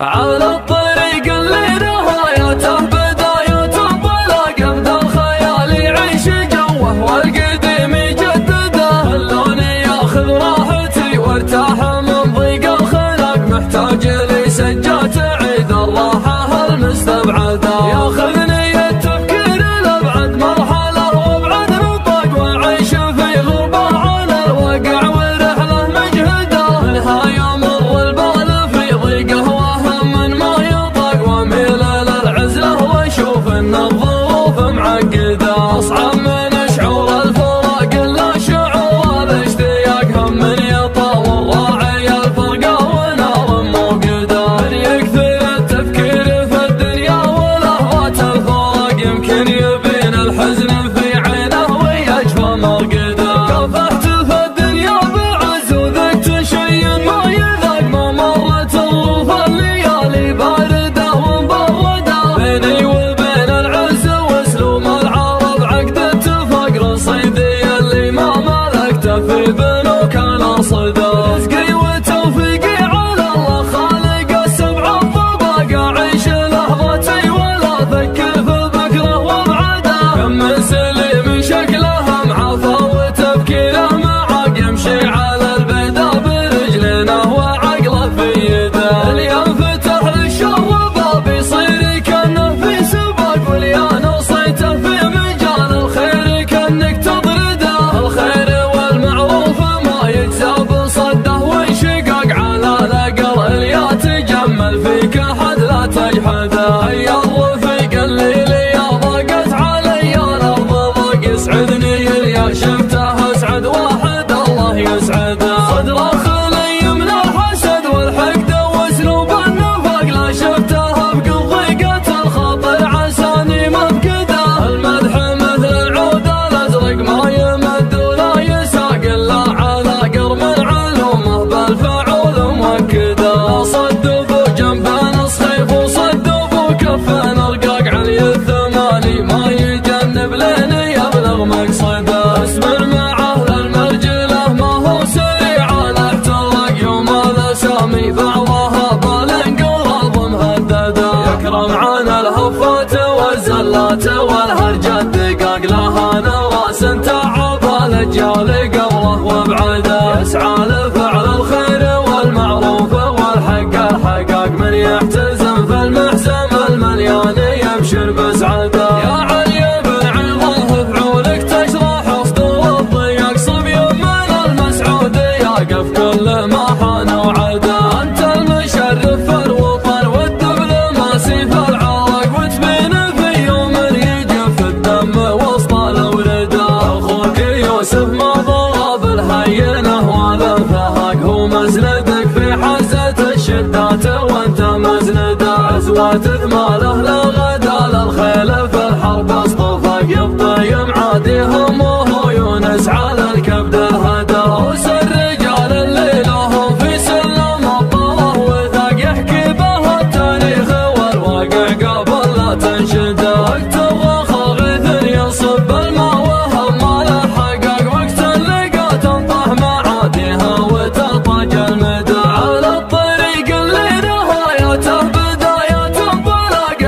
على الطريق اللي نهايته بدايته انطلاق، ابدا الخيال يعيش جوه والقديم يجدده، خلوني ياخذ راحتي وارتاح من ضيق الخلق، محتاج لي سجات عيد الراحه المستبعده، ياخذني التفكير لابعد مرحله وابعد نطاق، واعيش في غربه على الواقع ورحله مجهده، النهايه مر البال في ضيقه وهم ما يطاق، واميل للعزله واشوف ان الظروف معقده، اصعب من شعور الفراق الا شعور الاشتياق، هم من يطاول راعي الفرقه ونار موقده، من يكثر التفكير في الدنيا ولهوات الفراق، يمكن يبين الحزن في عينه ويجفى مرقده، كافحت في الدنيا بعز وذقت شيء ما يذاق، ما مرت ظروف الليالي بارده ومبرده، بيني وبين العز واسلوب العرب عقد اتفاق، رصيدي اللي ما ملكته في بنوك الاصداق، رزقي وتوفيقي على الله خالق السبع الطباق، اعيش لحظتي ولا افكر في بكره وابعده، كم من سليم شكله معافى وتفكيره معاق، يمشي على البيضا برجلينه وعقله في يده، اللي ينفتح للشر باب يصير كانه في سباق، واللي نصيته في مجال الخير كانك تطرده، الخير والمعروف ما يجزى بصده وانشقاق، على الاقل اللي يتجمل فيك احد لا تجحده، هيا الرفيق اللي لي ضاقت علي الارض ضاق، يسعدني اللي شفته اسعد واحد الله يسعده، صدره خلي من الحسد والحقد واسلوب النفاق، لا شفته بضيقة الخاطر عساني مفقده، المدح مثل العود الازرق ما يمد ولا يساق، الا على قرم علومه بالفعول موكده، صدفوا جنبان الصيف وصدفوا كفان رقاق، علي الثماني ما يجنب لين يبلغ مقصده، اسمر معه للمرجله ما هو سريع الاحتراق، يوم الاسامي بعضها بالانقلاب مهدده، يكرم عن الهفات والزلات والهرج الدقاق، لها نواس تعب الاجيال قبله وابعده، يسعى لفعل الخير والمعروف والحق الحقاق، من يحتزم في المحزم المليان يبشر بسعده، يا علي بن عظه فعولك تشرح صدور الضيق، صبي من المسعود يقف كل ما حان وعده، انت المشرف في الوطن والدبلوماسي في العراق، وتبين في يوم يجف الدم وسط الاورده، اخوك يوسف ما ضرب الهينه ولا الفهاق، هو مسندك في حزه الشدات وانت مسنده، عزوة ثماله لا غدا للخيل في الحرب اصطفاق، يبطي معادي همه يونس على الكبد الهدى، روس الرجال اللي لهم في سلم الطره وثاق، يحكي به التاريخ والواقع قبل لا تنشده، وقت الرخا غيث يصب الماء وهم ما له حقاق، وقت اللقى تنطح معاديها وتطاق المدى، على الطريق اللي نهايته بدايته انطلاق،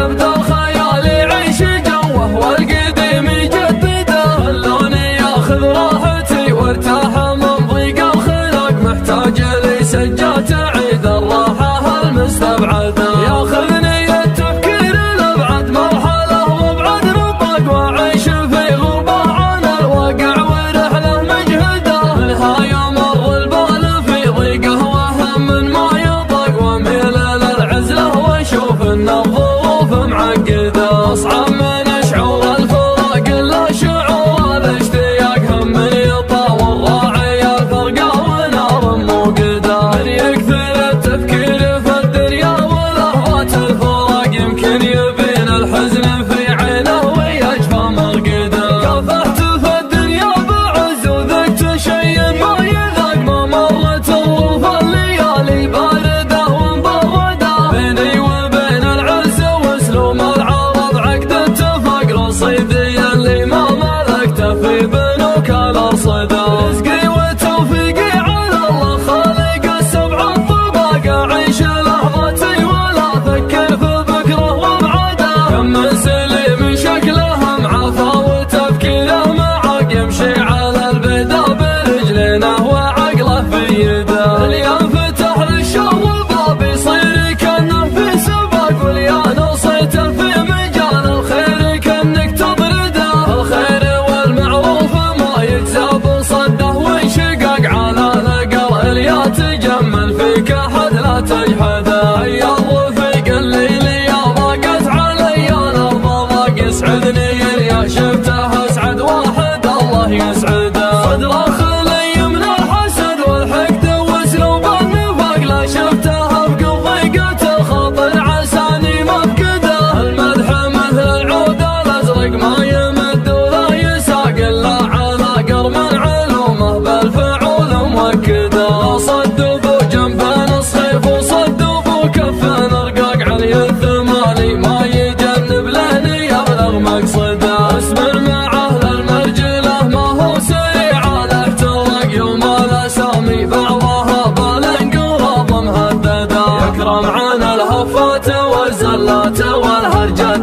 مسعده. يا الرفيق الليل يا ضاقت علي الارض ضاق يسعدني يا شفته اسعد واحد الله يسعده. صدره خلي من الحسد والحقد واسلوب النفاق لا شفته بقضيقة الخاطر عساني مفقده. المدح مثل العود الازرق ما يمد ولا يساق الا على قرم علومه بالفعول موكده. صدوا جنبان الصيف وصدوا كفان رقاق علي الثماني ما يجنب لهني يبلغ مقصده. اسمر مع اهل المرجله ما هو سريع له ترق يوم الاسامي بعضها بالانقراض مهدده. يكرم عن الهفات والزلات والهرجات